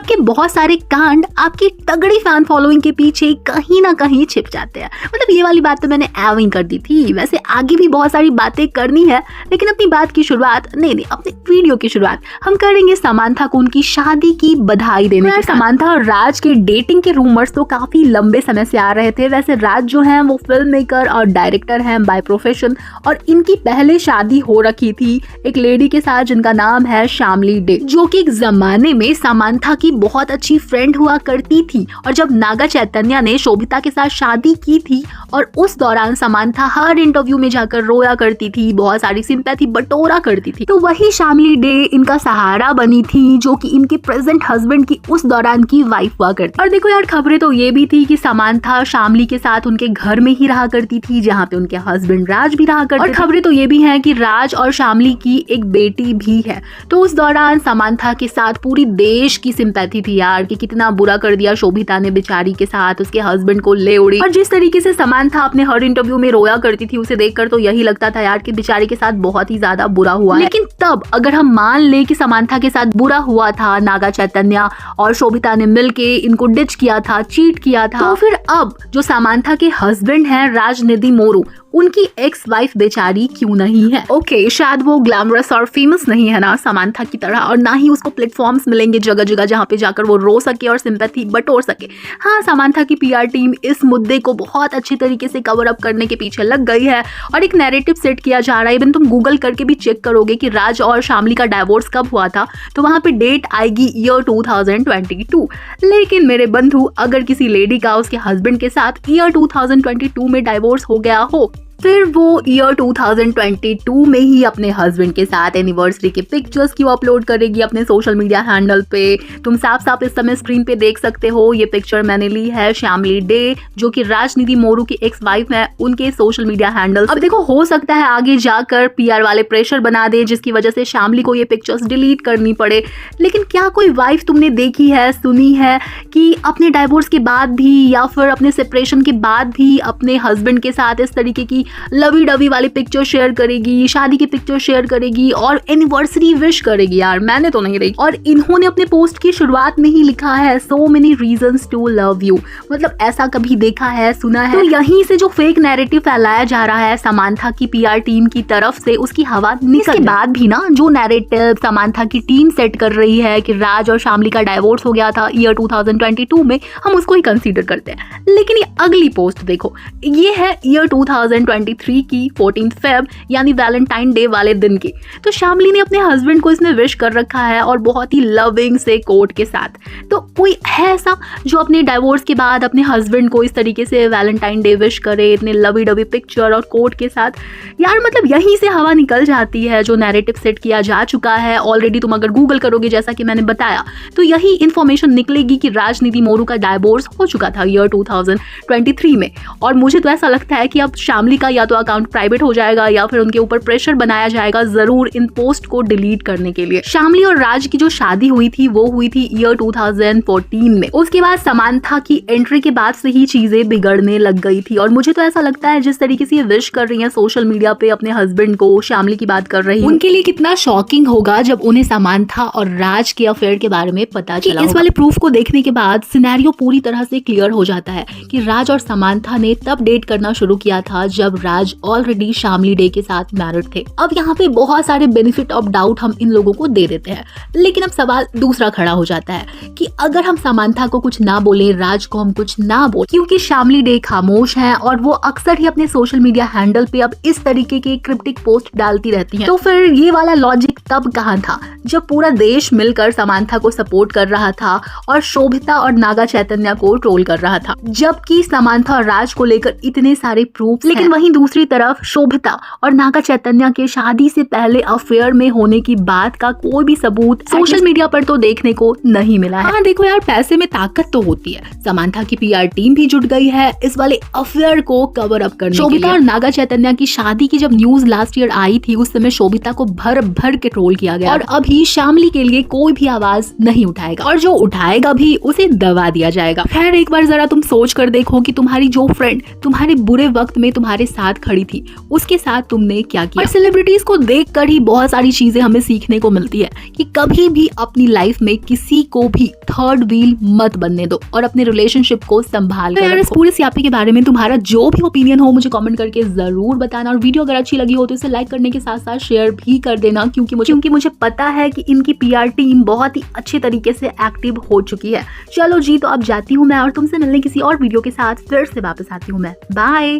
आपके बहुत सारे कांड आपकी तगड़ी फैन फॉलोइंग के पीछे कहीं ना कहीं छिप जाते हैं। मतलब ये वाली बात तो मैंने एवं कर दी थी। वैसे आगे भी बहुत सारी बातें करनी है, लेकिन अपनी बात की शुरुआत अपने वीडियो की शुरुआत हम करेंगे समांथा को उनकी शादी की बधाई देने के। समांथा और राज के डेटिंग के रूमर्स तो काफी लंबे समय से आ रहे थे। वैसे राज जो है वो फिल्म मेकर और डायरेक्टर हैं बाय प्रोफेशन, और इनकी पहले शादी हो रखी थी एक लेडी के साथ जिनका नाम है शामली डे, जो कि एक जमाने में समांथा की बहुत अच्छी फ्रेंड हुआ करती थी। और जब नागा चैतन्य ने शोभिता के साथ शादी की थी और उस दौरान समांथा हर इंटरव्यू में जाकर रोया करती थी, बहुत सारी सिंपैथी बटोरा करती थी, तो वही शामली डे इनका सहारा बनी थी, जो कि इनके प्रेजेंट हस्बैंड की उस दौरान की वाइफ हुआ करती। और देखो यार, खबरें तो ये भी थी कि समांथा शामली के साथ उनके घर में ही रहा करती थी, जहाँ पे उनके हस्बैंड राज भी रहा करते। और खबरें तो ये भी हैं कि राज और शामली की एक बेटी भी है। तो उस दौरान समांथा के साथ पूरी देश की सिंपैथी थी यार, कि कितना बुरा कर दिया शोभिता ने बेचारी के साथ, उसके हस्बैंड को ले उड़ी। और जिस तरीके से समांथा अपने हर इंटरव्यू में रोया करती थी, उसे देखकर तो यही लगता था यार कि बेचारी के साथ बहुत ही ज्यादा बुरा हुआ है। लेकिन तब अगर हम मान ले कि समांथा के साथ बुरा हुआ था, नागा चैतन्य और शोभिता ने मिलके इनको डिच किया था, चीट किया था, तो फिर अब जो समांथा के हस्बैंड हैं राजनिधि मोरू, उनकी एक्स वाइफ बेचारी क्यों नहीं है? ओके, शायद वो ग्लैमरस और फेमस नहीं है ना समांथा की तरह, और ना ही उसको प्लेटफॉर्म्स मिलेंगे जगह जगह जहाँ पे जाकर वो रो सके और सिंपैथी बटोर सके। हाँ, समांथा की पीआर टीम इस मुद्दे को बहुत अच्छी तरीके से कवर अप करने के पीछे लग गई है और एक नैरेटिव सेट किया जा रहा है। इवन तुम गूगल करके भी चेक करोगे कि राज और शामली का डाइवोर्स कब हुआ था, तो वहां पे डेट आएगी ईयर 2022। लेकिन मेरे बंधु, अगर किसी लेडी का उसके हस्बैंड के साथ ईयर 2022 में डाइवोर्स हो गया हो, फिर वो ईयर 2022 में ही अपने हस्बैंड के साथ एनिवर्सरी के पिक्चर्स क्यों अपलोड करेगी अपने सोशल मीडिया हैंडल पे? तुम साफ साफ इस समय स्क्रीन पे देख सकते हो। ये पिक्चर मैंने ली है शामली डे, जो कि राजनिधि मोरू की एक्स वाइफ है, उनके सोशल मीडिया हैंडल। अब देखो, हो सकता है आगे जाकर पीआर वाले प्रेशर बना दे, जिसकी वजह से शामली को ये पिक्चर्स डिलीट करनी पड़े। लेकिन क्या कोई वाइफ तुमने देखी है, सुनी है कि अपने डाइवोर्स के बाद भी या फिर अपने सेपरेशन के बाद भी अपने हस्बैंड के साथ इस तरीके की लवी डवी वाली पिक्चर शेयर करेगी, शादी की पिक्चर शेयर करेगी और एनिवर्सरी विश करेगी? यार, मैंने तो नहीं रही। और इन्होंने अपने पोस्ट की शुरुआत में ही लिखा है, so many reasons to love you. मतलब ऐसा कभी देखा है, सुना है? तो यहीं से जो फेक नैरेटिव फैलाया जा रहा है समांथा की पीआर टीम की तरफ से, उसकी हवा निकल के बाद भी ना, जो नैरेटिव समांथा की टीम सेट कर रही है कि राज और शामली का डाइवोर्स हो गया था ईयर 2022 में, हम उसको ही कंसीडर करते हैं। लेकिन ये अगली पोस्ट देखो, ये है ईयर 2023 की 14 फेब, यानी वैलेंटाइन डे वाले दिन की। तो शामली ने अपने हस्बैंड को इसमें विश कर रखा है और बहुत ही लविंग से कोट के साथ। तो कोई है ऐसा जो अपने डाइवोर्स के बाद अपने हस्बैंड को इस तरीके से वैलेंटाइन डे विश करे, इतने लवी डवी पिक्चर और कोट के साथ? यार, मतलब यहीं से हवा निकल जाती है जो नैरेटिव सेट किया जा चुका है ऑलरेडी। तुम अगर गूगल करोगे, जैसा कि मैंने बताया, तो यही इंफॉर्मेशन निकलेगी कि राजनिधि मोरू का डाइवोर्स हो चुका था ईयर 2023 में। और मुझे तो ऐसा लगता है कि अब शामली का या तो अकाउंट प्राइवेट हो जाएगा या फिर उनके ऊपर प्रेशर बनाया जाएगा जरूर इन पोस्ट को डिलीट करने के लिए। शामली और राज की जो शादी हुई थी वो हुई थी ईयर 2014 में। उसके बाद समांथा की एंट्री के बाद से ही चीजें बिगड़ने लग गई थी। और मुझे तो ऐसा लगता है जिस तरीके से ये विश कर रही हैं सोशल मीडिया पे अपने हस्बैंड को, शामली की बात कर रही है, उनके लिए कितना शॉकिंग होगा जब उन्हें समांथा और राज के अफेयर के बारे में पता चला। इस वाले प्रूफ को देखने के बाद सिनेरियो पूरी तरह से क्लियर हो जाता है कि राज और समांथा ने तब डेट करना शुरू किया था जब राज ऑलरेडी शामली डे के साथ मैरिड थे। अब यहाँ पे बहुत सारे बेनिफिट ऑफ डाउट हम इन लोगों को दे देते हैं, लेकिन अब सवाल दूसरा खड़ा हो जाता है कि अगर हम समांथा को कुछ ना बोले, राज को हम कुछ ना बोले, क्योंकि शामली डे खामोश है और वो अक्सर ही अपने सोशल मीडिया हैंडल पे अब इस तरीके के क्रिप्टिक पोस्ट डालती रहती हैं, तो फिर ये वाला लॉजिक तब कहाँ था जब पूरा देश मिलकर समांथा को सपोर्ट कर रहा था और शोभिता और नागा चैतन्य को ट्रोल कर रहा था, जबकि समांथा और राज को लेकर इतने सारे प्रूफ। लेकिन वहीं दूसरी तरफ शोभिता और नागा चैतन्य के शादी से पहले अफेयर में होने की बात का कोई भी सबूत सोशल मीडिया पर तो देखने को नहीं मिला है। हाँ देखो यार, पैसे में ताकत तो होती है। समांथा की पीआर टीम भी जुट गई है इस वाले अफेयर को कवर अप करने के लिए। शोभिता और नागा चैतन्य की शादी की जब न्यूज लास्ट ईयर आई थी, उस समय शोभिता को भर भर के ट्रोल किया गया और अभी शामली के लिए कोई भी आवाज नहीं उठाएगा, और जो उठाएगा भी उसे दबा दिया जाएगा। खैर, एक बार जरा तुम सोच कर देखो कि तुम्हारी जो फ्रेंड तुम्हारे बुरे वक्त में तुम्हारे साथ खड़ी थी उसके साथ तुमने क्या किया। और सेलिब्रिटीज को देखकर ही बहुत सारी चीजें हमें सीखने को मिलती है कि कभी भी अपनी लाइफ में किसी को भी थर्ड व्हील मत बनने दो और अपने रिलेशनशिप को संभाल कर। इस पूरे सियापी के बारे में तुम्हारा जो भी ओपिनियन हो मुझे कमेंट करके जरूर बताना, और वीडियो अगर अच्छी लगी हो तो इसे लाइक करने के साथ साथ शेयर भी कर देना, क्योंकि मुझे पता है कि इनकी PR टीम बहुत ही अच्छे तरीके से एक्टिव हो चुकी है। चलो जी, तो अब जाती हूँ मैं और तुमसे मिलने किसी और वीडियो के साथ फिर से वापस आती हूँ मैं। बाय।